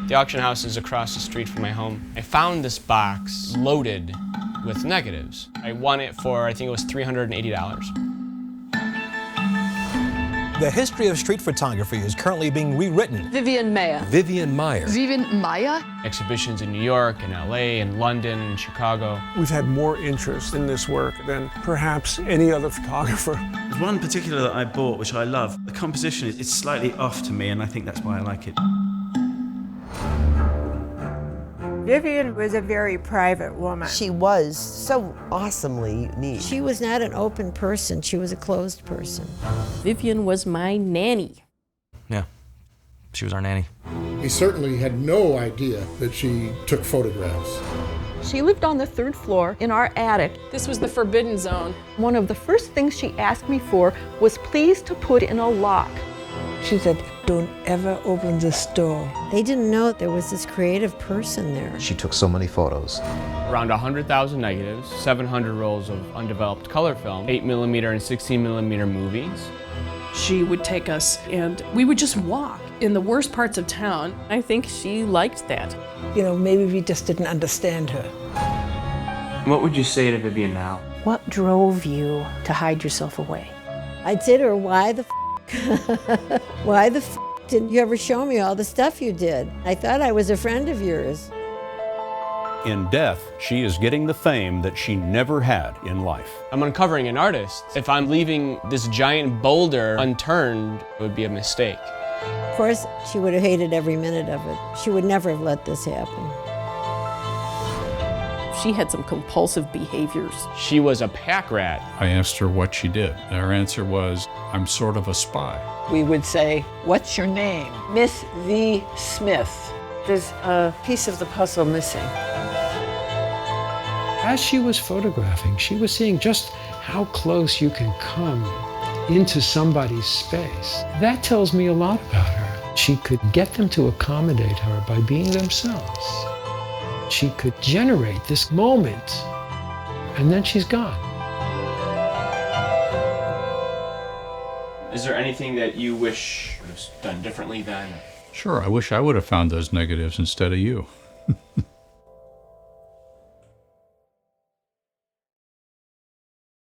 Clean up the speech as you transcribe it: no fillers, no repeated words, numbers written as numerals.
The auction house is across the street from my home. I found this box loaded with negatives. I won it for, I think it was $380. The history of street photography is currently being rewritten. VIVIAN MAIER. VIVIAN MAIER. VIVIAN MAIER? Exhibitions in New York, and LA, and London, and Chicago. We've had more interest in this work than perhaps any other photographer. There's one particular that I bought, which I love. The composition is slightly off to me, and I think that's why I like it. Vivian was a very private woman. She was so awesomely unique. She was not an open person, she was a closed person. Vivian was my nanny. Yeah, she was our nanny. He certainly had no idea that she took photographs. She lived on the 3rd floor in our attic. This was the forbidden zone. One of the first things she asked me for was please to put in a lock. She said, don't ever open this door. They didn't know there was this creative person there. She took so many photos. Around 100,000 negatives, 700 rolls of undeveloped color film, 8mm and 16mm movies. She would take us and we would just walk in the worst parts of town. I think she liked that. You know, maybe we just didn't understand her. What would you say to Vivian now? What drove you to hide yourself away? I'd say to her, why the why the didn't you ever show me all the stuff you did? I thought I was a friend of yours. In death, she is getting the fame that she never had in life. I'm uncovering an artist. If I'm leaving this giant boulder unturned, it would be a mistake. Of course, she would have hated every minute of it. She would never have let this happen. She had some compulsive behaviors. She was a pack rat. I asked her what she did. Her answer was, I'm sort of a spy. We would say, what's your name? Miss V. Smith. There's a piece of the puzzle missing. As she was photographing, she was seeing just how close you can come into somebody's space. That tells me a lot about her. She could get them to accommodate her by being themselves. She could generate this moment, and then she's gone. Is there anything that you wish would have done differently then? Sure, I wish I would have found those negatives instead of you.